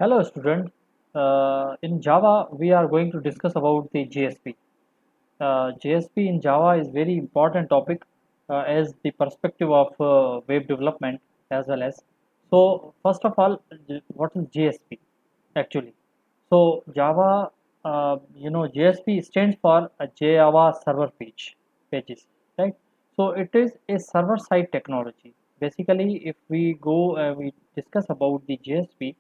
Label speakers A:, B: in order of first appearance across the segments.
A: Hello student. In Java, we are going to discuss about the JSP. JSP in Java is very important topic as the perspective of web development as well as. So first of all, what is JSP actually? So Java, JSP stands for Java Server pages, right? So it is a server-side technology. Basically, if we discuss about the JSP.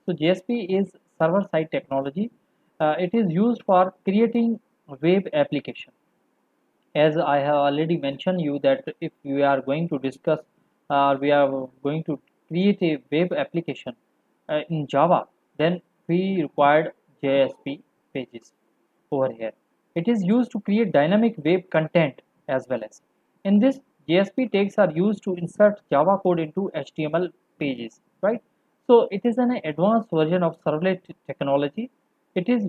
A: So JSP is server-side technology. It is used for creating web application. As I have already mentioned you that if we are going to discuss we are going to create a web application in Java, then we required JSP pages over here. It is used to create dynamic web content as well as. In this, JSP tags are used to insert Java code into HTML pages, right? So it is an advanced version of servlet technology. It is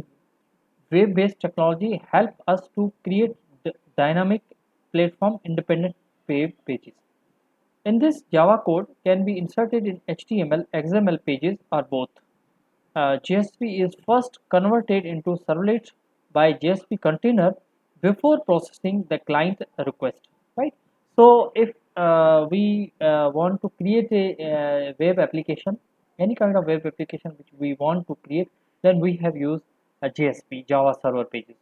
A: web-based technology help us to create dynamic platform independent web pages. In this, Java code can be inserted in HTML, XML pages or both. JSP is first converted into servlet by JSP container before processing the client request, right? So if we want to create a web application, any kind of web application which we want to create, then we have used a JSP, Java Server Pages.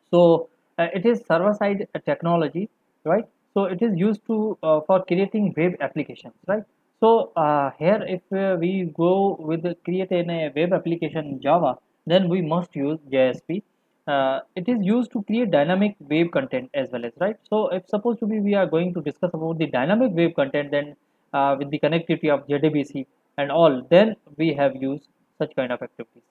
A: So it is server side technology, right? So it is used to for creating web applications, right? So here if we go with create a web application in Java, then we must use JSP. It is used to create dynamic web content as well as, right? So if supposed to be we are going to discuss about the dynamic web content, then with the connectivity of JDBC and all, then we have used such kind of activities.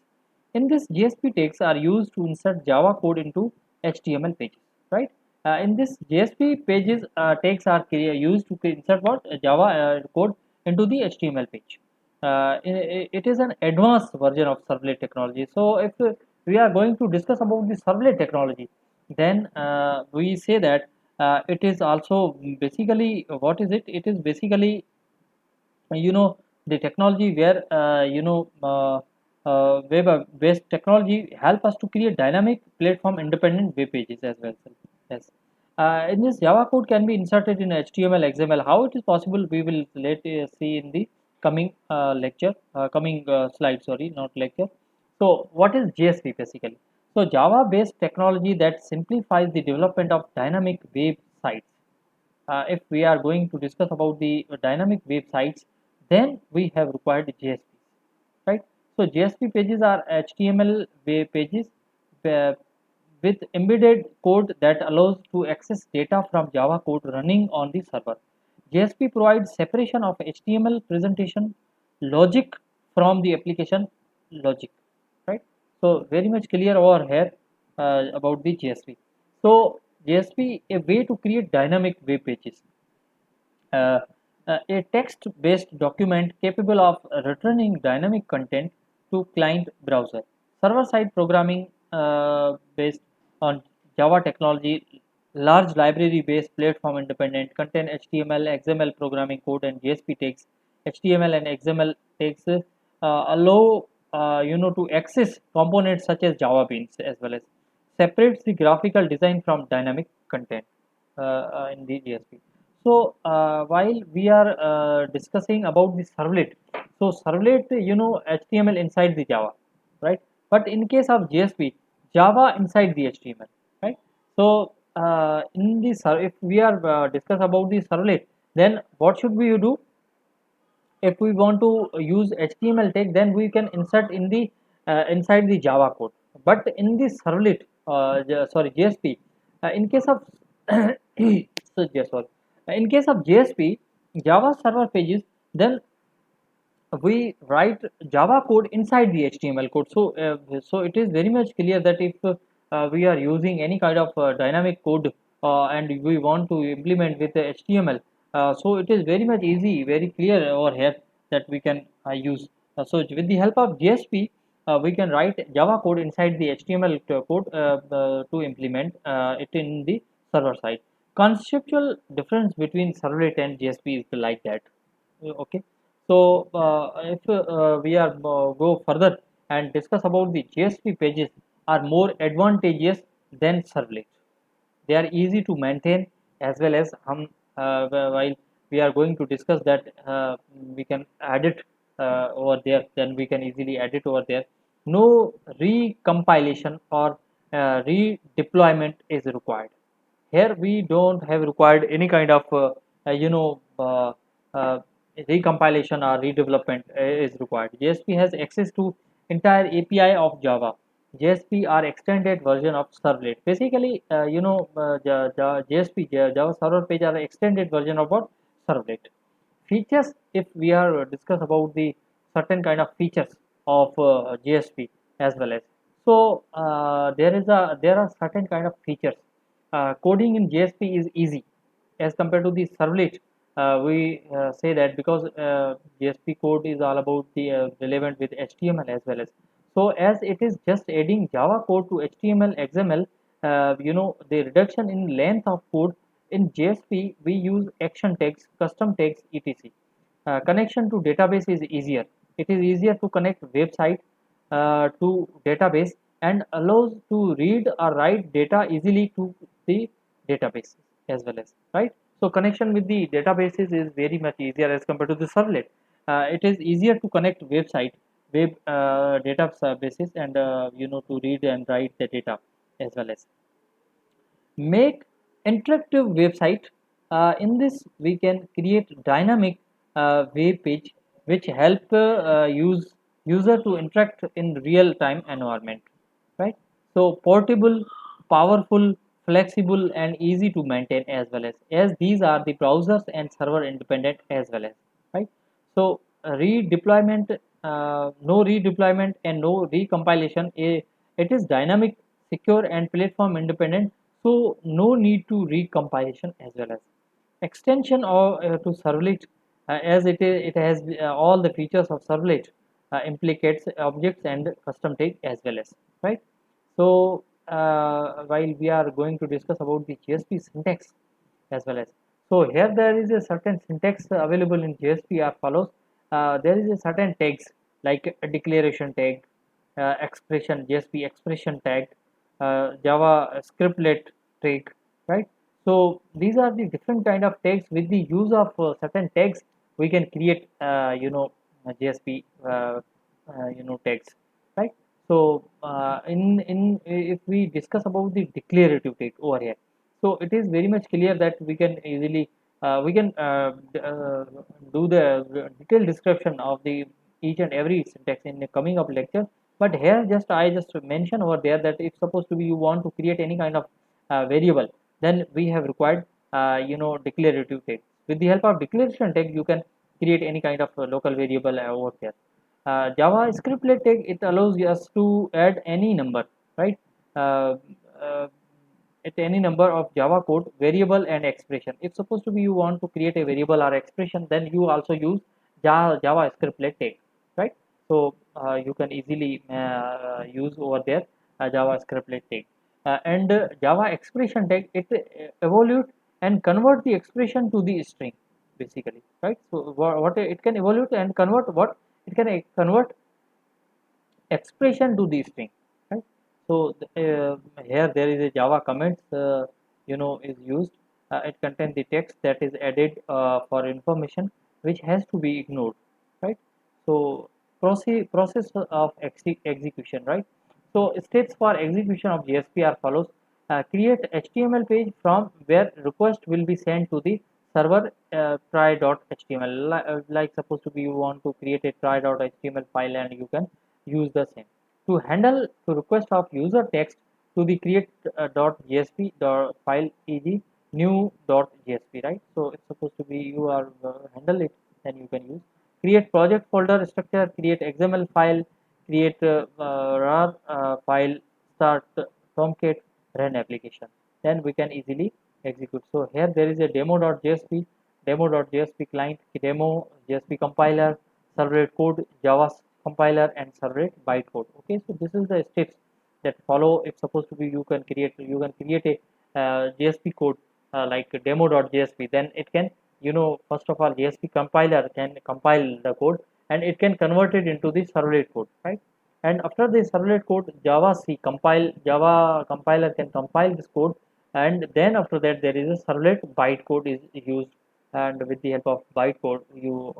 A: In this, JSP tags are used to insert Java code into HTML pages, right? In this, JSP pages tags are used to insert what Java code into the HTML page. It is an advanced version of servlet technology. So, if we are going to discuss about the servlet technology, then we say that it is also basically what is it? It is basically you know the technology where web based technology help us to create dynamic platform independent web pages as well. Yes. In this, Java code can be inserted in HTML, XML. How it is possible, we will let see in the coming coming slide. Sorry, not lecture. So, what is JSP basically? So, Java based technology that simplifies the development of dynamic web sites. If we are going to discuss about the dynamic websites, then we have required JSP, right? So JSP pages are HTML web pages uh, with embedded code that allows to access data from Java code running on the server. JSP provides separation of HTML presentation logic from the application logic, right? So very much clear over here about the JSP. So JSP a way to create dynamic web pages. uh, a text-based document capable of returning dynamic content to client browser. Server-side programming based on Java technology, large library-based platform independent, contain HTML, XML programming code, and JSP tags. HTML and XML tags allow to access components such as Java Beans as well as separates the graphical design from dynamic content in the JSP. So while we are discussing about the servlet, so servlet, HTML inside the Java, right? But in case of JSP, Java inside the HTML, right? So if we are discuss about the servlet, then what should we do? If we want to use HTML tag, then we can insert in the inside the Java code. But in the servlet, JSP, in case of sorry, in case of JSP, Java server pages, then we write Java code inside the HTML code. So it is very much clear that if we are using any kind of dynamic code and we want to implement with the HTML, so it is very much easy, very clear over here that we can use. So with the help of JSP, we can write Java code inside the HTML code to implement it in the server side. Conceptual difference between servlet and JSP is like that. Okay. So if we are go further and discuss about the JSP pages are more advantageous than servlet. They are easy to maintain as well as while we are going to discuss that we can add it over there, then we can easily add it over there. No recompilation or redeployment is required. Here we don't have required any kind of uh, you know uh, uh, recompilation or redevelopment is required. JSP has access to entire API of Java. JSP are extended version of servlet. Basically, JSP Java server page are extended version of what servlet. Features, if we are discuss about the certain kind of features of JSP as well as, so there are certain kind of features. Coding in JSP is easy as compared to the servlet. We say that because JSP code is all about the relevant with HTML as well as, so as it is just adding Java code to HTML XML, the reduction in length of code in JSP, we use action tags, custom tags, etc. Connection to database is easier. It is easier to connect website to database and allows to read or write data easily to the database as well as, right. So connection with the databases is very much easier as compared to the servlet. It is easier to connect web databases and to read and write the data as well as make interactive website. In this we can create dynamic web page which help user to interact in real time environment, right. So portable, powerful, flexible and easy to maintain as well as these are the browsers and server independent as well as, right. So redeployment, no redeployment and no recompilation. It is dynamic, secure and platform independent, so no need to recompilation as well as extension or to servlet, as it has all the features of servlet, implicates objects and custom tag as well as, right. So while we are going to discuss about the JSP syntax as well as, so here there is a certain syntax available in JSP are follows. There is a certain tags like a declaration tag, expression JSP expression tag, Java scriptlet tag, right. So these are the different kind of tags. With the use of certain tags we can create JSP tags, right. So if we discuss about the declarative tag over here, so it is very much clear that we can easily do the detailed description of the each and every syntax in the coming up lecture. But here I just mention over there that if supposed to be you want to create any kind of variable, then we have required declarative tag. With the help of declaration tag you can create any kind of local variable over there. Java scriptlet tag, it allows us to add any number, right. uh, uh, at any number of Java code, variable and expression. If supposed to be you want to create a variable or expression, then you also use Java scriptlet tag, right. So you can easily use over there Java scriptlet tag. And Java expression tag, it evolute and convert the expression to the string basically, right. So what it can evolute and convert, what it can convert expression to the string, right. So here there is a Java comments is used. It contains the text that is added for information which has to be ignored, right. So process of execution, right. So steps for execution of JSP are follows. Create HTML page from where request will be sent to the server, try.html. Like supposed to be you want to create a try.html file and you can use the same. To handle to request of user text to the create .jsp file, e.g. new .jsp, right. So it's supposed to be you are handle it, then you can use. Create project folder structure, create XML file, create rar file, start Tomcat, run application, then we can easily execute. So here there is a demo.jsp client, demo JSP compiler, servlet code, Java compiler and servlet bytecode. Okay, so this is the steps that follow. If supposed to be you can create a JSP code like demo.jsp, then it can first of all, JSP compiler can compile the code, and it can convert it into the servlet code, right? And after the servlet code, Java compiler can compile this code, and then after that there is a servlet bytecode is used, and with the help of bytecode, you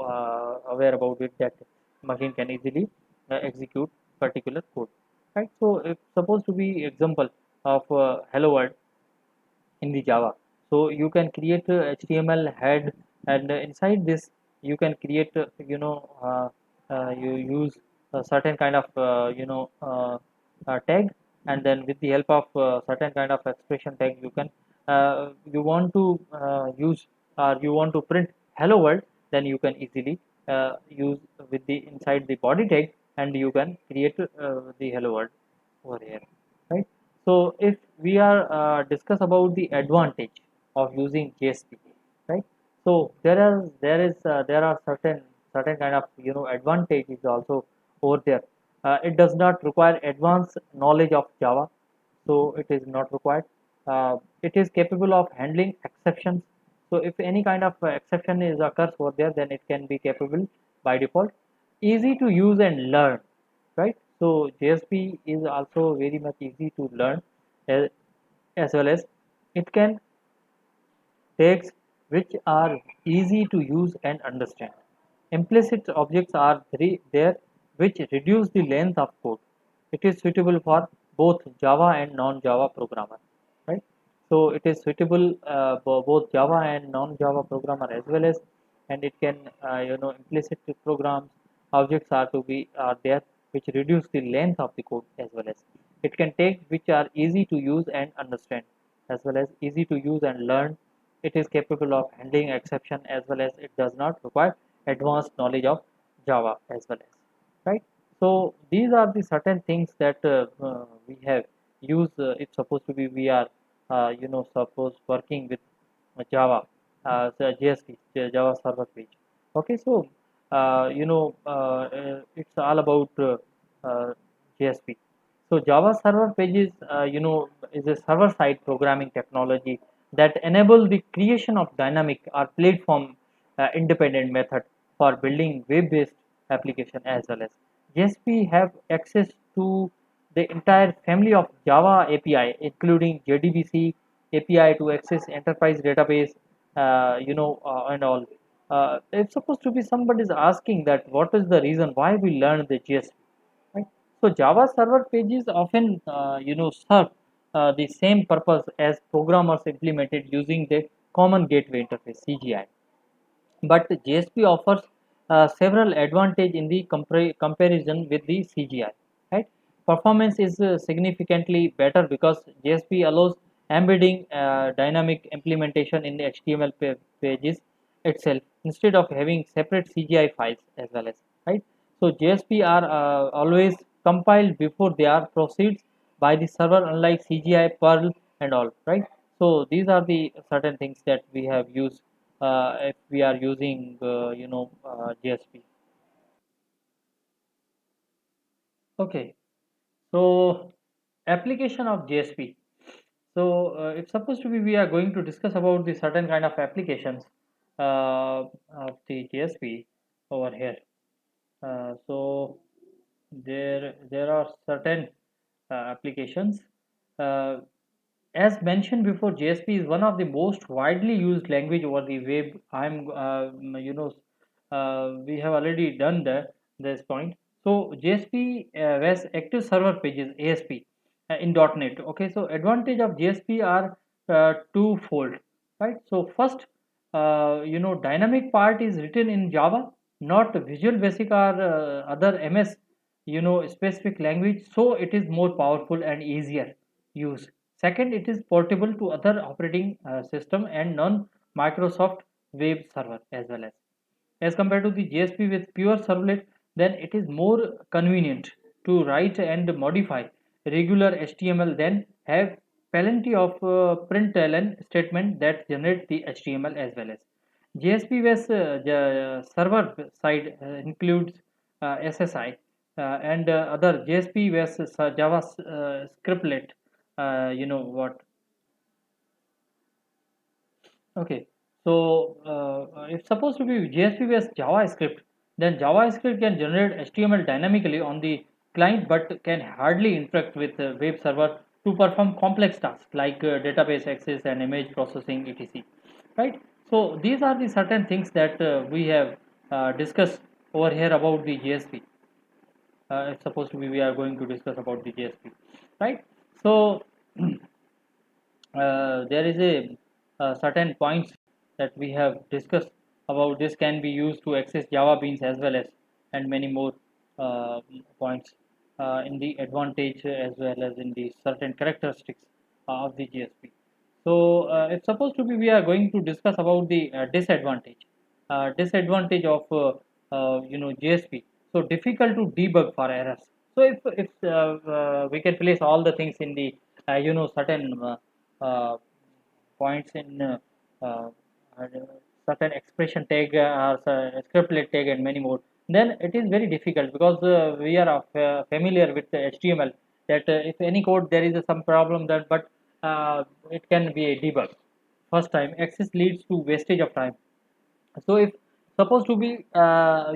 A: aware about it that machine can easily execute particular code, right? So it's supposed to be example of hello world in the Java. So you can create HTML head, and inside this you can create you use a certain kind of tag, and then with the help of certain kind of expression tag, you want to use, or you want to print hello world, then you can easily use with the inside the body tag, and you can create the hello world over here, right? So if we are discuss about the advantage of using JSP, right? So there are certain kind of advantages also over there. It does not require advanced knowledge of Java, so it is not required. It is capable of handling exceptions. So if any kind of exception is occurs over there, then it can be capable by default. Easy to use and learn, right? So JSP is also very much easy to learn, as, as well as it can tags which are easy to use and understand. Implicit objects are there which reduce the length of code. It is suitable for both Java and non-Java programmer, right? So it is suitable for both Java and non-Java programmer as well as, and it can implicit programs objects are there which reduce the length of the code as well as it can take which are easy to use and understand as well as easy to use and learn. It is capable of handling exception as well as it does not require advanced knowledge of Java as well as, right? So these are the certain things that we have used. It's supposed to be we are suppose working with Java, the JSP, Java Server Page. Okay, so it's all about JSP. So Java Server Pages, is a server-side programming technology that enable the creation of dynamic or platform independent method for building web-based application as well as JSP have access to the entire family of Java API, including JDBC API to access enterprise database, and all. It's supposed to be somebody is asking that what is the reason why we learn the JSP, right? So Java server pages often, serve the same purpose as programmers implemented using the Common Gateway Interface (CGI). But JSP offers several advantage in the comparison with the CGI. Right? Performance is significantly better because JSP allows embedding dynamic implementation in the HTML pages itself instead of having separate CGI files as well as, right. So JSP are always compiled before they are proceeds by the server, unlike CGI, Perl, and all, right. So these are the certain things that we have used if we are using JSP. Okay, so application of JSP. So it's supposed to be we are going to discuss about the certain kind of applications of the JSP over here. So there are certain applications. Uh, as mentioned before, JSP is one of the most widely used language over the web. We have already done this point. So JSP has active server pages ASP in .NET. Okay, so advantage of JSP are twofold, right? So first, dynamic part is written in Java, not Visual Basic or other MS, specific language. So it is more powerful and easier use. Second, it is portable to other operating system and non-Microsoft web server as well as compared to the JSP with pure servlet, then it is more convenient to write and modify regular HTML than have plenty of println statement that generate the HTML as well as. JSP with server side includes SSI and other JSP with Java scriptlet. You know what? Okay. So if supposed to be JSP based JavaScript, then JavaScript can generate HTML dynamically on the client, but can hardly interact with the web server to perform complex tasks like database access and image processing, etc. Right? So these are the certain things that we have discussed over here about the JSP. It's supposed to be we are going to discuss about the JSP, right? So there is a certain points that we have discussed about. This can be used to access Java beans as well as and many more uh, points in the advantage as well as in the certain characteristics of the GSP. So it's supposed to be we are going to discuss about the disadvantage of GSP. So difficult to debug for errors. So if we can place all the things in the certain uh, points in uh, uh, certain expression tag or scriptlet tag and many more, then it is very difficult because we are familiar with the HTML that if any code there is some problem that but it can be a debug first time access leads to wastage of time. So if supposed to be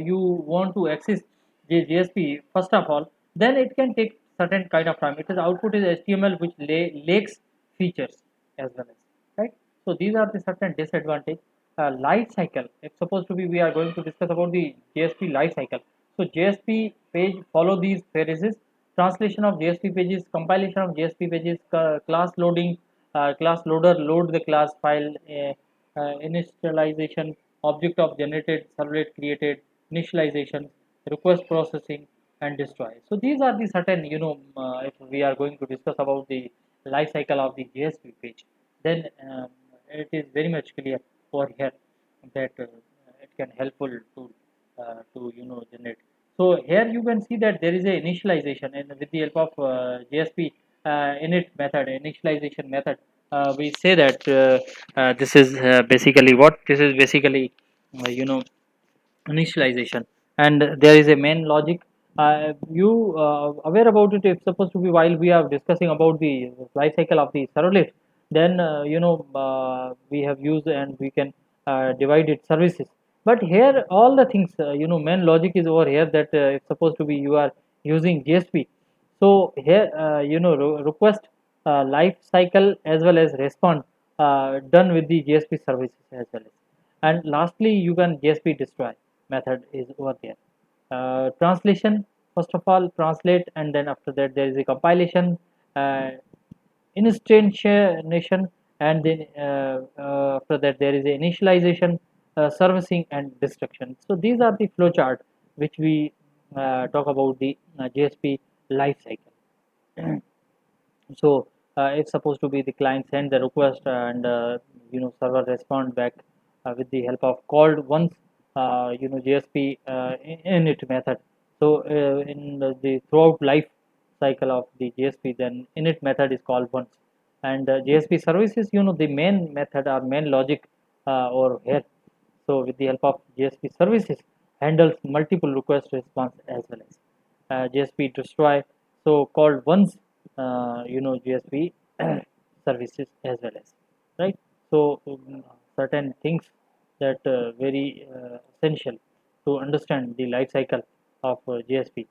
A: you want to access the GSP first of all, then it can take certain kind of time. It is output is HTML which lacks features as well as right. So these are the certain disadvantage. Life cycle. It's supposed to be we are going to discuss about the JSP life cycle. So JSP page follow these phases: translation of JSP pages, compilation of JSP pages, class loading, class loader load the class file, initialization, object of generated, servlet created, initialization, request processing, and destroy. So these are the certain, if we are going to discuss about the life cycle of the JSP page, then it is very much clear over here that it can helpful to generate. So here you can see that there is a initialization, and with the help of JSP init method, initialization method, we say that this is basically what this is basically, initialization, and there is a main logic. You aware about it if supposed to be while we are discussing about the life cycle of the servlet, then we have used and we can divide it services. But here all the things main logic is over here that it's supposed to be you are using JSP. So here request life cycle as well as response done with the JSP services as well as. And lastly, you can JSP destroy method is over there. Translation, first of all, translate, and then after that there is a compilation, uh, instantiation, and then after that there is a initialization, servicing, and destruction. So these are the flowchart which we talk about the JSP life cycle. So it's supposed to be the client send the request and server respond back with the help of called once JSP init method. So in the throughout life cycle of the JSP, then init method is called once, and JSP services, the main method or main logic over here. So with the help of JSP services handles multiple request response as well as JSP destroy, so called once GSP services as well as right. So certain things that very essential to understand the life cycle of GSP.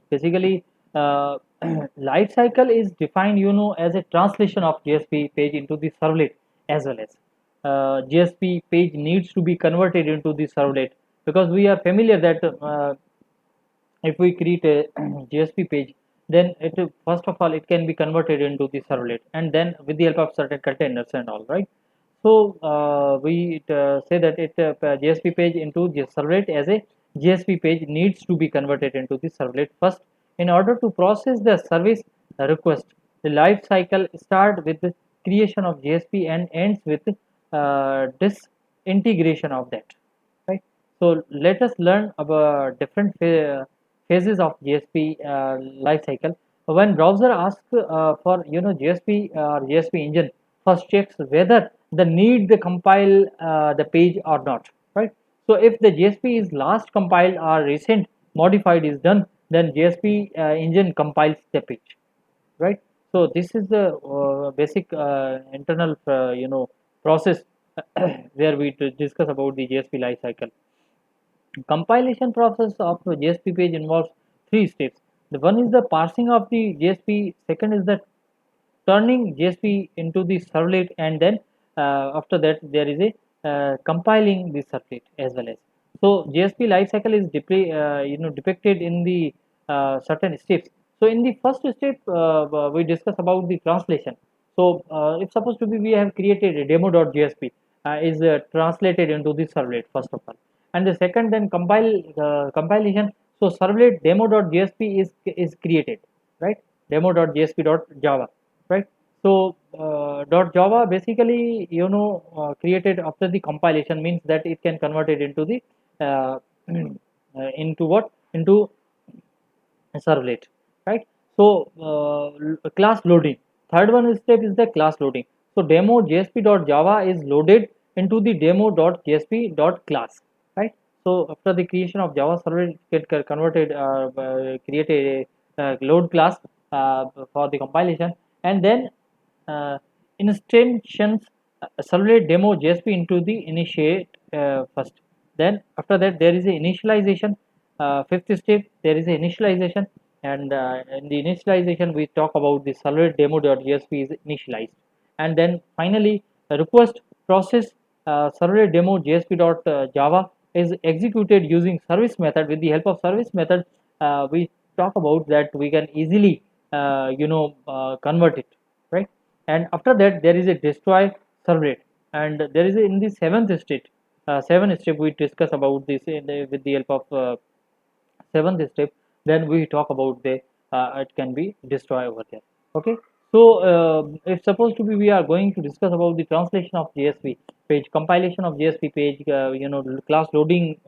A: Basically, life cycle is defined, as a translation of GSP page into the servlet as well as GSP page needs to be converted into the servlet, because we are familiar that if we create a JSP page, then first of all it can be converted into the servlet, and then with the help of certain containers and all right. So we say that JSP page into the servlet as a JSP page needs to be converted into the servlet first in order to process the service request. The life cycle start with the creation of JSP and ends with disintegration of that. Right. So let us learn about different phases of JSP life cycle. When browser asks for JSP or JSP engine first checks whether the need the compile the page or not. Right. So if the JSP is last compiled or recent modified is done, then JSP engine compiles the page. Right. So this is the basic internal process where we discuss about the JSP life cycle. Compilation process of a JSP page involves three steps. The one is the parsing of the JSP, second is the turning JSP into the servlet, and then after that there is a compiling the servlet as well as. So JSP lifecycle is depicted in the certain steps. So in the first step, we discuss about the translation. So if supposed to be we have created a demo.jsp is translated into the servlet first of all, and the second then compilation. So servlet demo.jsp is created, right? Demo.jsp.java, right? So .java basically created after the compilation means that it can convert it into the uh, into what, into servlet, right? So class loading, third one step is the class loading. So demo jsp.java is loaded into the demo.jsp.class, right? So after the creation of Java servlet, get converted, create a load class for the compilation, and then uh, instantiations servlet demo JSP into the initiate first. Then after that there is a initialization. Fifth step there is a initialization, and in the initialization we talk about the servlet demo.jsp is initialized, and then finally a request process servlet demo jsp.java is executed using service method. With the help of service method, we talk about that we can easily convert it, right? And after that there is a destroy servlet, and there is a, in the seventh step we discuss about this with the help of seventh step. Then we talk about the it can be destroyed over there. Okay. So if supposed to be we are going to discuss about the translation of JSP page, compilation of JSP page, class loading,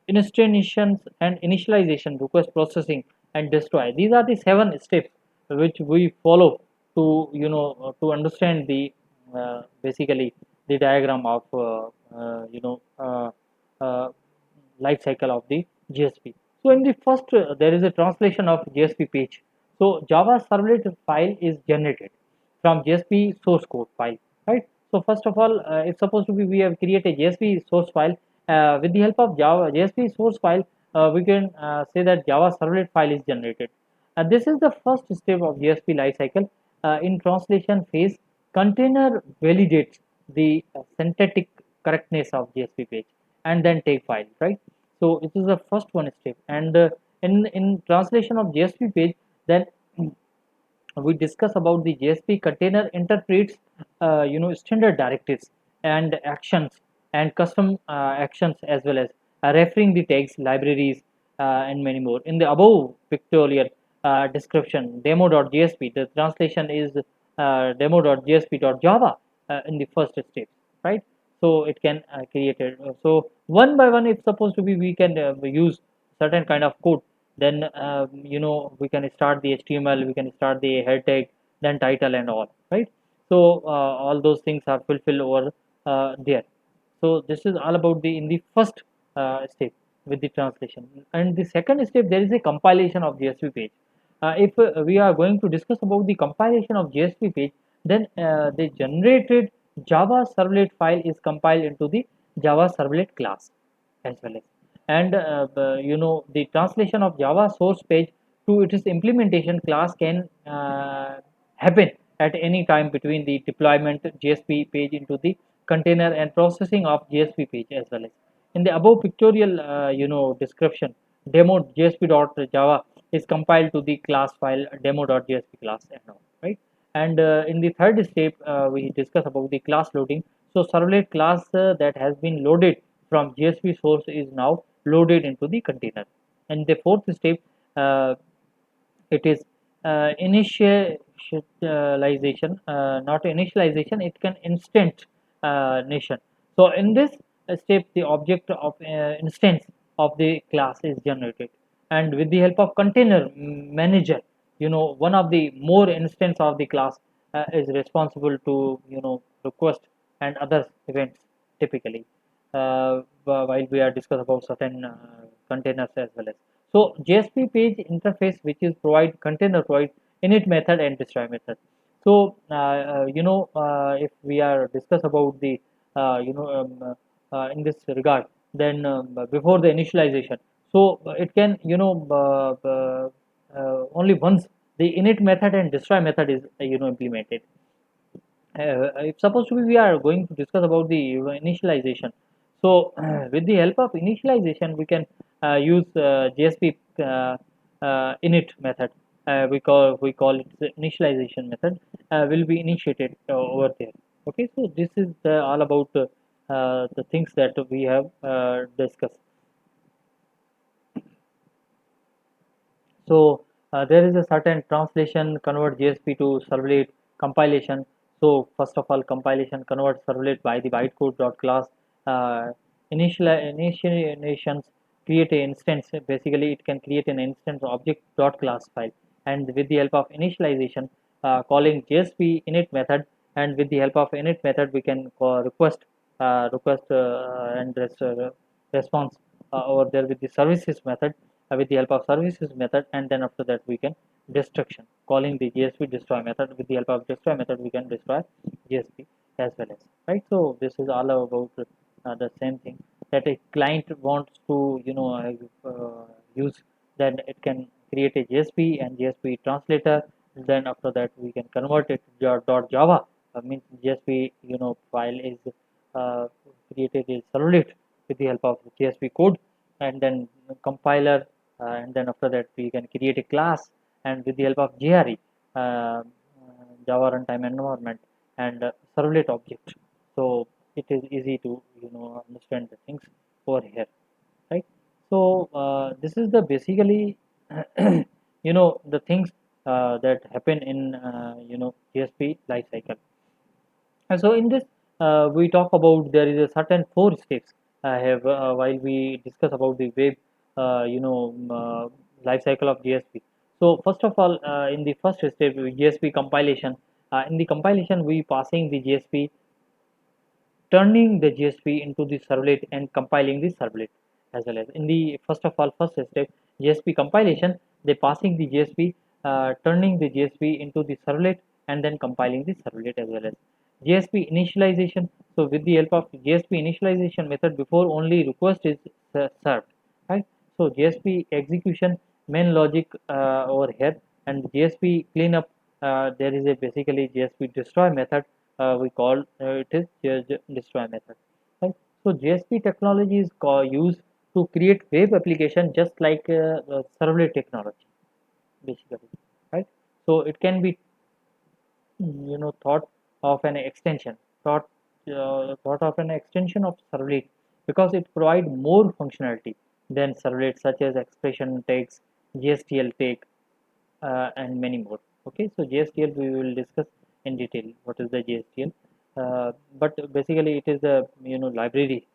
A: instantiations and initialization, request processing, and destroy. These are the seven steps which we follow to to understand the basically the diagram of uh, life cycle of the JSP. So in the first, there is a translation of JSP page. So Java servlet file is generated from JSP source code file, right? So first of all, if supposed to be we have created a JSP source file, with the help of Java JSP source file, we can say that Java servlet file is generated. This is the first step of JSP lifecycle. In translation phase, container validates the synthetic correctness of JSP page and then take file, right? So it is the first one step, and in translation of JSP page, then we discuss about the JSP container interprets standard directives and actions and custom actions, as well as referring the tags, libraries, and many more. In the above pictorial description, demo.jsp, the translation is demo.jsp.java in the first step, right? So it can create it. So one by one, if supposed to be we can use certain kind of code, then we can start the HTML, we can start the head tag, then title and all, right? So all those things are fulfilled over there. So this is all about the in the first step with the translation. And the second step, there is a compilation of JSP page. If we are going to discuss about the compilation of JSP page, then the generated Java servlet file is compiled into the Java servlet class as well as, and the translation of Java source page to its implementation class can happen at any time between the deployment JSP page into the container and processing of JSP page as well as. In the above pictorial description, demo jsp.java is compiled to the class file demo.jsp class and all, right? And in the third step, we discuss about the class loading. So servlet class that has been loaded from JSP source is now loaded into the container. And the fourth step, uh, it is initialization, not initialization, it can instant nation. So in this step, the object of instance of the class is generated, and with the help of container manager, one of the more instance of the class is responsible to request and other events typically, while we are discuss about certain containers as well as. So JSP page interface, which is provide container provide init method and destroy method. So if we are discuss about the in this regard, then before the initialization, so it can only once the init method and destroy method is implemented. If supposed to be we are going to discuss about the initialization, so with the help of initialization we can use JSP init method. We call it the initialization method will be initiated over there. Okay, so this is all about the things that we have discussed. So there is a certain translation convert JSP to servlet compilation. So first of all, compilation convert servlet by the bytecode.class initializations create an instance. Basically, it can create an instance object.class file, and with the help of initialization, calling JSP init method, and with the help of init method, we can call request and response over there with the services method, with the help of services method, and then after that we can destruction calling the JSP destroy method. With the help of destroy method we can destroy JSP as well as, right. So this is all about the same thing that a client wants to use, then it can create a JSP and JSP translator. Then after that we can convert it to .java, means JSP file is uh, created a servlet with the help of JSP code, and then compiler, and then after that we can create a class, and with the help of JRE, Java runtime environment, and servlet object. So it is easy to understand the things over here, right. So this is the basically the things that happen in JSP life cycle. And so in this, we talk about there is a certain four steps I have while we discuss about the web, life cycle of GSP. So first of all, in the first step, GSP compilation. In the compilation, we passing the GSP, turning the GSP into the servlet and compiling the servlet as well as in the first of all first step GSP compilation, they passing the GSP, turning the GSP into the servlet and then compiling the servlet as well as GSP initialization. So with the help of GSP initialization method, before only request is served, right. So GSP execution main logic over here, and GSP cleanup, there is a basically GSP destroy method, we call it is destroy method, right. So JSP technology is used to create web application just like servlet technology basically, right. So it can be thought of an extension, thought of an extension of servlet, because it provide more functionality than servlet, such as expression tags, GSTL tag, and many more. Okay, so GSTL we will discuss in detail what is the GSTL, but basically it is a library,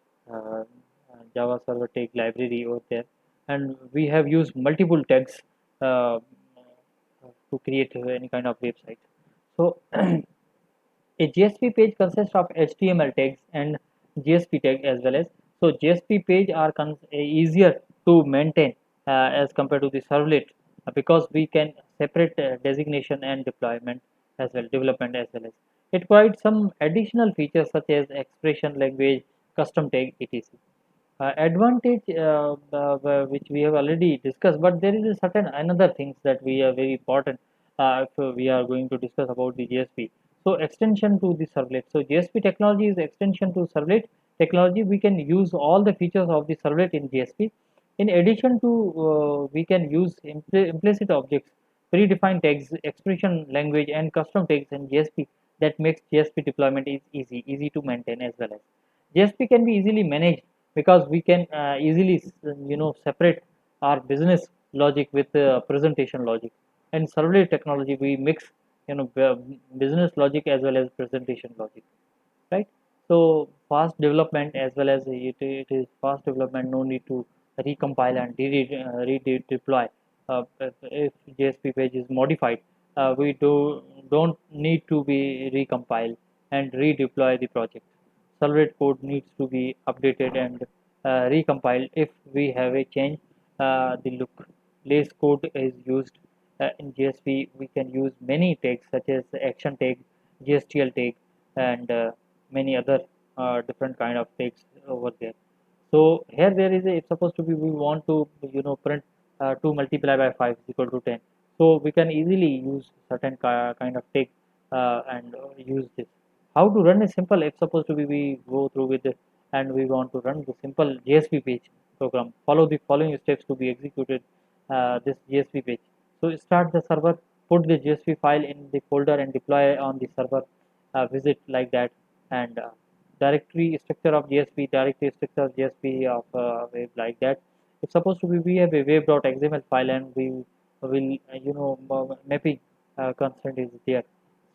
A: Java server tag library over there, and we have used multiple tags uh, to create any kind of website. So a GSP page consists of HTML tags and GSP tag as well as. So GSP page are easier to maintain as compared to the servlet, because we can separate designation and deployment as well, development as well as. It provides some additional features such as expression language, custom tag, etc. Advantage which we have already discussed, but there is a certain another things that we are very important if we are going to discuss about the GSP. So extension to the servlet. So GSP technology is extension to servlet technology. We can use all the features of the servlet in GSP. In addition to, we can use implicit objects, predefined tags, expression language, and custom tags in GSP that makes GSP deployment is easy to maintain as well as. GSP can be easily managed because we can easily separate our business logic with presentation logic. And servlet technology we mix business logic as well as presentation logic, right. So fast development as well as it is fast development, no need to recompile and redeploy. If JSP page is modified, we don't need to be recompile and redeploy the project. Servlet code needs to be updated and recompiled if we have a change the look. Lace code is used in JSP we can use many tags such as action tag, GSTL tag, and many other different kind of tags over there. So here there is a, it's supposed to be we want to print 2 multiplied by 5 is equal to 10. So we can easily use certain kind of tag and use this. How to run a simple if supposed to be we go through with it and we want to run the simple JSP page program. Follow the following steps to be executed this JSP page. So start the server, put the JSP file in the folder and deploy on the server visit like that, and directory structure of JSP, directory structure of JSP of web like that. It's supposed to be we have a web.xml file and we will mapping constant is there,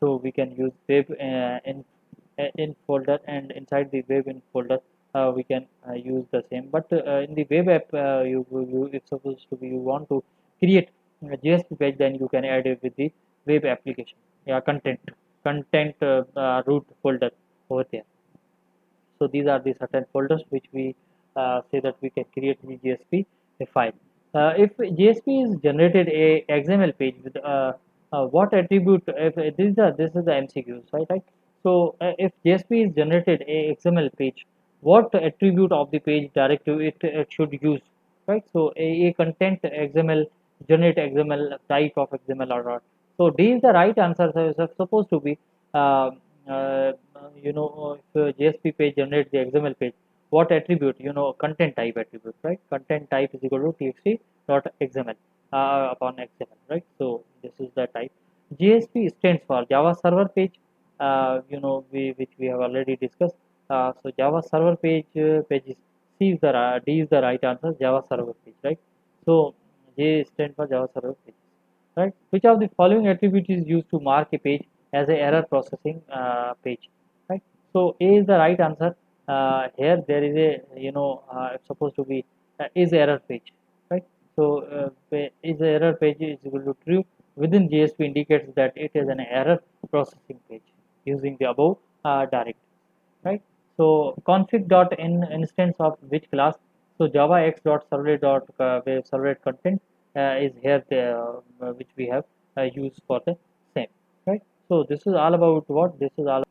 A: so we can use web in folder, and inside the web in folder we can use the same. But in the web app, you it's supposed to be you want to create a JSP page, then you can add it with the web application. Yeah, content root folder over there. So these are the certain folders which we say that we can create the JSP file. If JSP is generated a XML page with what attribute, if this is the MCQs, right? So if JSP is generated a XML page, what attribute of the page directive it should use, right? So a content XML, generate XML, type of XML or not. So D is the right answer. So it's supposed to be uh, if JSP page generates the XML page, what attribute, content type attribute, right? Content type is equal to txt dot XML upon XML, right? So this is the type. JSP stands for Java Server Page, which we have already discussed. So Java Server Page pages. C is the D is the right answer. Java Server Page, right? So J stands for Java Server Page, right? Which of the following attribute is used to mark a page as a error processing page, right? So A is the right answer. Here there is a it's supposed to be is error page, right? So is error page is equal to true within JSP indicates that it is an error processing page using the above directive, right? So config dot in instance of which class? So Java X dot servlet dot web servlet content is here the which we have used for the same, right? So this is all about what this is all.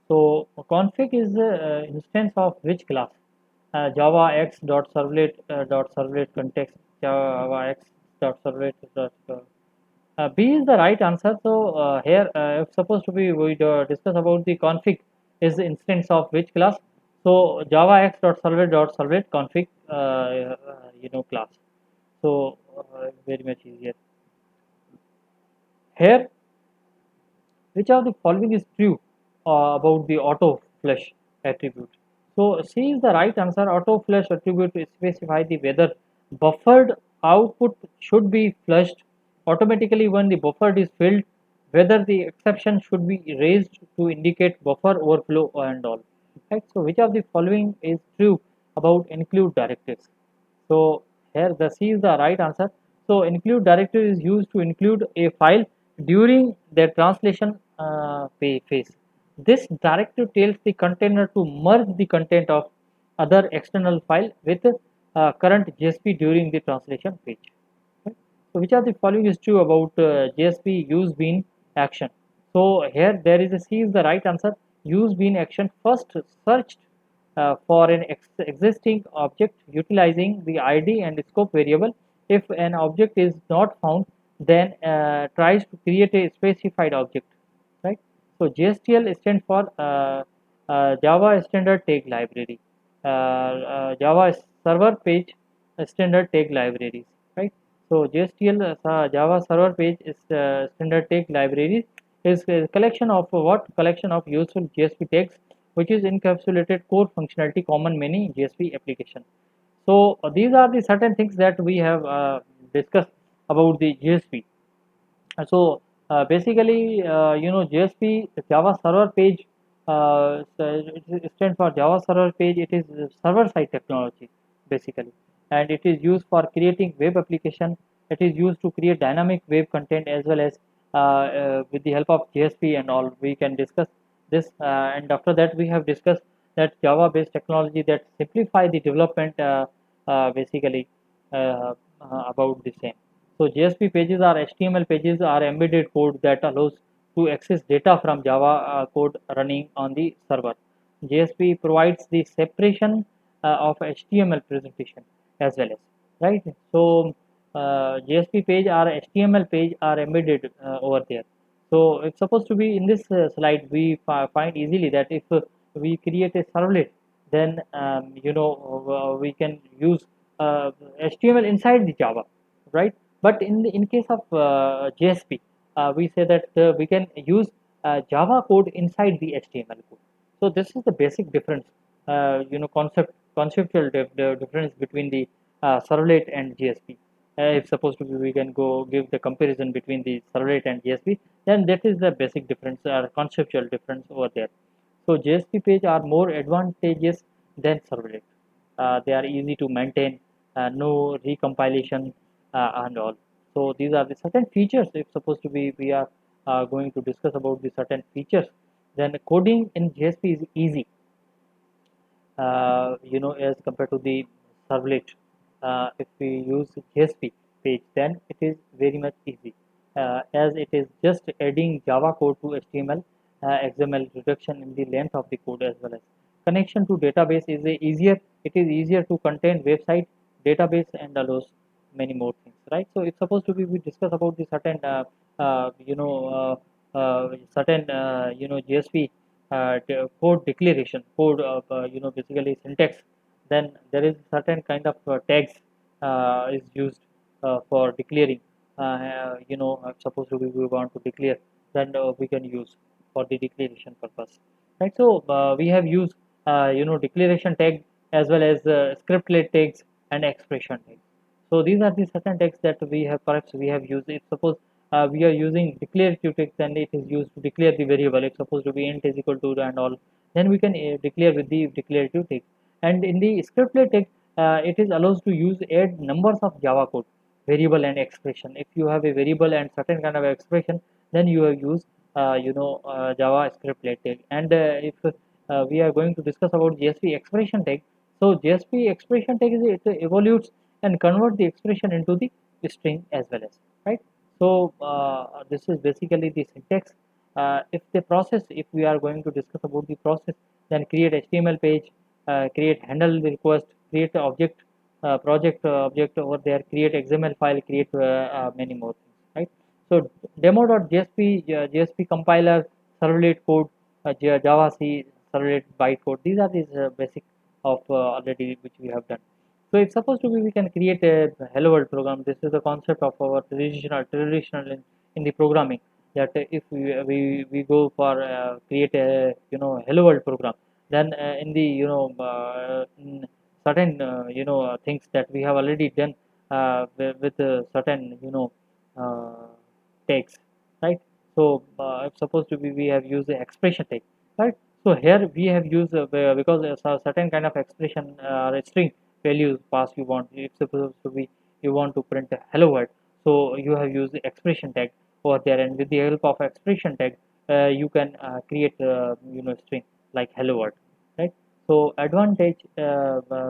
A: So config is the instance of which class? Java X dot servlet context Java X dot servlet dot B is the right answer. So here, if supposed to be, we discuss about the config is the instance of which class. So Java X dot servlet config, class. So very much easier. Here, which of the following is true about the auto flush attribute? So C is the right answer. Auto flush attribute specify the whether buffered output should be flushed automatically when the buffer is filled, whether the exception should be raised to indicate buffer overflow and all. Right. So which of the following is true about include directives? So here the C is the right answer. So include directive is used to include a file during the translation phase. This directive tells the container to merge the content of other external file with current JSP during the translation phase. Right? So which of the following is true about JSP use bean action? So here there is a C is the right answer. Use bean action first searched for an existing object utilizing the ID and scope variable. If an object is not found, then tries to create a specified object, right? So JSTL stands for Java Standard Tag Library, Java Server Page Standard Tag Libraries, right? So JSTL Java Server Page is Standard Tag Libraries is a collection of what? Collection of useful JSP tags which is encapsulated core functionality common many JSP application. So these are the certain things that we have discussed about the JSP. So basically, JSP Java Server Page, it stands for Java Server Page. It is server side technology basically, and it is used for creating web application. It is used to create dynamic web content as well as with the help of JSP and all. We can discuss this, and after that we have discussed that Java based technology that simplify the development basically. about the same. So JSP pages or HTML pages are embedded code that allows to access data from Java code running on the server. JSP provides the separation of HTML presentation as well as, right. So JSP page or HTML page are embedded over there. So it's supposed to be in this slide. We find easily that if we create a servlet, then we can use HTML inside the Java, right? But in case of JSP, we say that we can use Java code inside the HTML code. So this is the basic difference, conceptual difference between the servlet and JSP. If supposed to be, we can go give the comparison between the servlet and JSP, then that is the basic difference or conceptual difference over there. So JSP page are more advantageous than servlet. They are easy to maintain, no recompilation and all. So these are the certain features. If supposed to be, we are going to discuss about the certain features, then coding in JSP is easy, as compared to the servlet. If we use JSP page, then it is very much easy, as it is just adding Java code to HTML, XML reduction in the length of the code as well as connection to database is easier. It is easier to contain website, database, and allows many more things, right? So it's supposed to be we discuss about the certain certain JSP code declaration, code of basically syntax. Then there is certain kind of tags is used for declaring. Supposed to be we want to declare, then we can use for the declaration purpose, right? So we have used declaration tag as well as scriptlet tags and expression tags. So these are the certain tags that we have perhaps we have used. If suppose we are using declarative text and it is used to declare the variable, if supposed to be int is equal to and all, then we can declare with the declarative text. And in the scriptlet text, it is allows to use add numbers of Java code, variable and expression. If you have a variable and certain kind of expression, then you have used Java scriptlet tag. And if we are going to discuss about JSP expression tag, so JSP expression tag is it evolutes and convert the expression into the string as well as, right. So this is basically the syntax. If the process, if we are going to discuss about the process, then create HTML page, create handle the request, create the object, project object over there, create XML file, create many more things, right. So demo.jsp, JSP compiler, servlet code, Java C, servlet bytecode. These are the basic of already which we have done. So it's supposed to be we can create a hello world program. This is the concept of our traditional in the programming, that if we go for create a hello world program, then in the in certain things that we have already done with certain uh, tags, right. So it's supposed to be we have used the expression tag, right. So here we have used because a certain kind of expression or string values pass you want, it's supposed to be you want to print a hello world, so you have used the expression tag over there, and with the help of expression tag you can create string like hello world, right. So advantage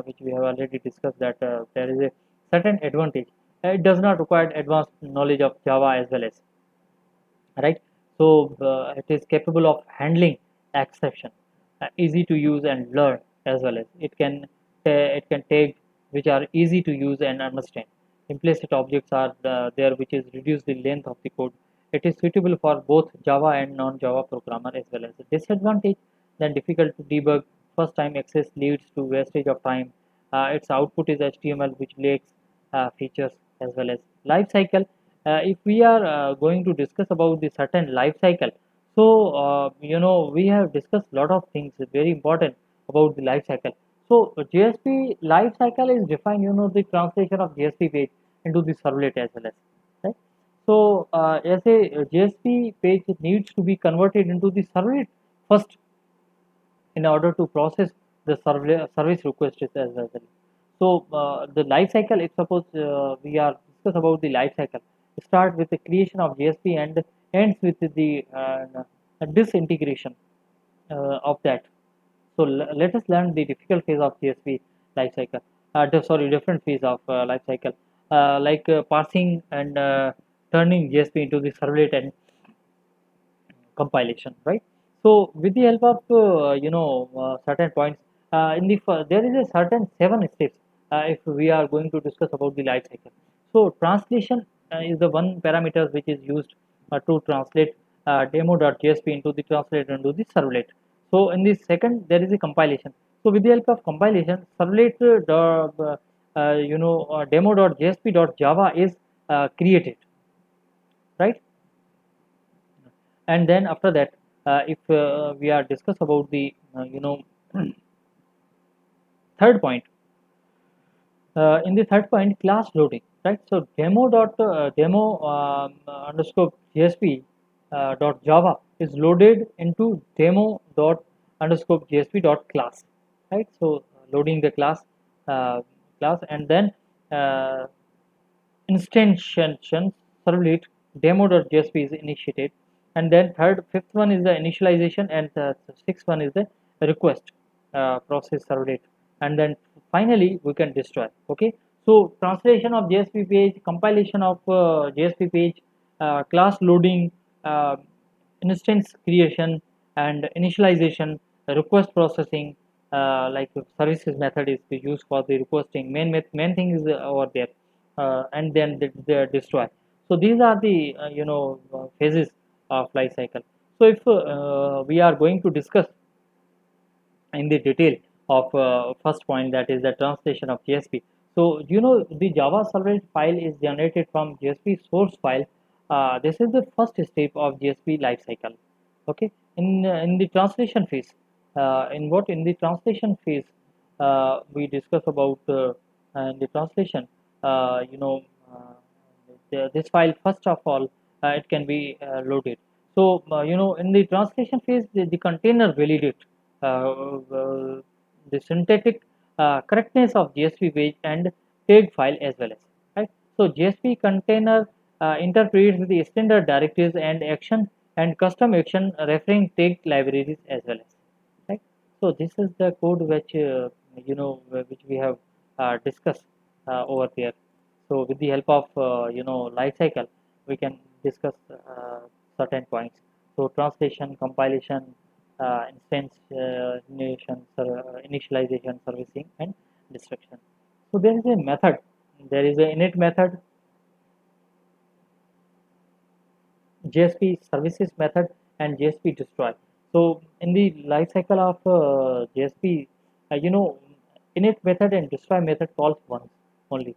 A: which we have already discussed, that there is a certain advantage. It does not require advanced knowledge of Java as well as, right. So it is capable of handling exception, easy to use and learn as well as it can take which are easy to use and understand. Implicit objects are there which is reduce the length of the code. It is suitable for both Java and non-Java programmer as well as a disadvantage, then difficult to debug, first time access leads to wastage of time. Its output is HTML which lacks features as well as life cycle. If we are going to discuss about the certain life cycle, so we have discussed a lot of things very important about the life cycle. So JSP life cycle is defined, the translation of JSP page into the servlet as well as, right. So as a JSP page needs to be converted into the servlet first in order to process the service request as well. So the life cycle, if suppose we are discuss about the life cycle, start with the creation of JSP and ends with the disintegration of that. So let us learn the difficult phase of JSP life cycle. Sorry, different phase of life cycle. like parsing and turning JSP into the servlet and compilation, right? So with the help of certain points in the there is a certain 7 steps if we are going to discuss about the life cycle. So translation is the one parameter which is used to translate demo.jsp into the translate into the servlet. So in the second there is a compilation. So with the help of compilation, servlet demo.jsp.java is created, right? And then after that, if we are discuss about the third point, in the third point, class loading, right? So demo underscore JSP dot Java is loaded into demo dot underscore JSP dot class, right? So loading the uh, class, and then uh, instantiation servlet demo.jsp is initiated, and then fifth one is the initialization, and the sixth one is the request process servlet, and then finally we can destroy. Okay, so translation of JSP page, compilation of JSP page, class loading, uh, instance creation and initialization, request processing, like services method is used for the requesting. Main thing is over there, and then the destroy. So these are the phases of life cycle. So if we are going to discuss in the detail of first point, that is the translation of JSP. So the Java servlet file is generated from JSP source file. This is the first step of JSP lifecycle. Okay, in the translation phase, in the translation phase, we discuss about in the translation. Uh, you know, uh, this file first of all it can be loaded. So in the translation phase, the container validate the synthetic correctness of JSP page and tag file as well as, right. So JSP container interprets the standard directives and action and custom action referring tag libraries as well as, right. So this is the code which which we have discussed over there. So with the help of life cycle, we can discuss certain points. So translation, compilation, initialization, servicing, and destruction. So there is a method. There is a init method, JSP services method, and JSP destroy. So in the life cycle of JSP, init method and destroy method calls once only,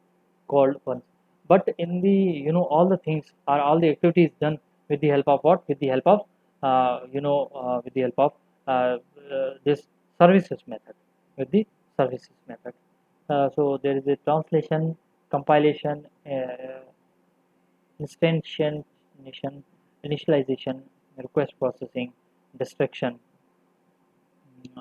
A: called once. But in the all the things are all the activities done with the help of what? With the help of with the help of this services method. With the services method. So there is a translation, compilation, instantiation, initialization, request processing, destruction,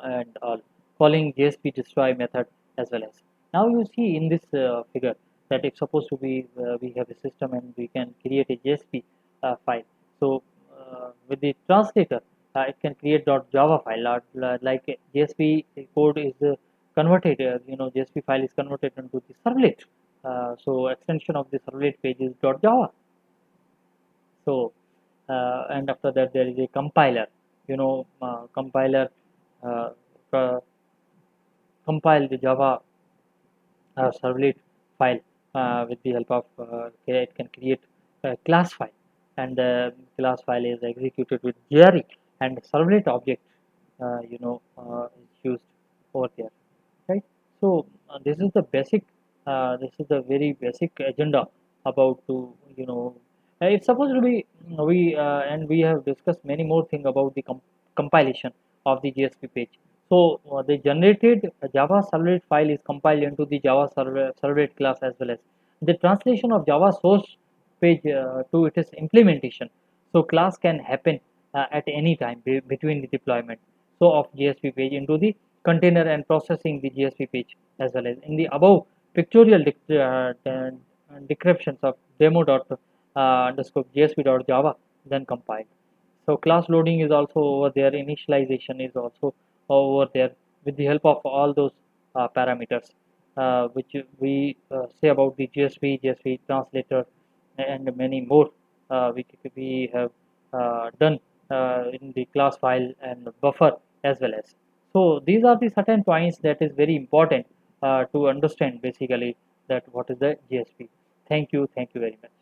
A: and all, calling JSP destroy method as well as. Now you see in this figure that if supposed to be we have a system and we can create a JSP file. So with the translator, it can create .java file, like JSP code is converted. JSP file is converted into the servlet. So extension of the servlet page is .java. So and after that there is a compiler. Compiler uh, uh, compile the Java servlet file with the help of it can create a class file, and the class file is executed with JRE, and servlet object is used over there, right. So this is the basic this is the very basic agenda about to it's supposed to be we and we have discussed many more things about the compilation of the JSP page. So the generated Java servlet file is compiled into the Java servlet class as well as the translation of Java source page to its implementation. So class can happen at any time between the deployment so of JSP page into the container and processing the JSP page as well as in the above pictorial descriptions of demo dot underscore JSP dot Java then compiled. So class loading is also over there, initialization is also over there with the help of all those parameters. which we say about the GSV translator, and many more we have done in the class file and buffer as well as. So these are the certain points that is very important to understand basically that what is the GSP. Thank you very much.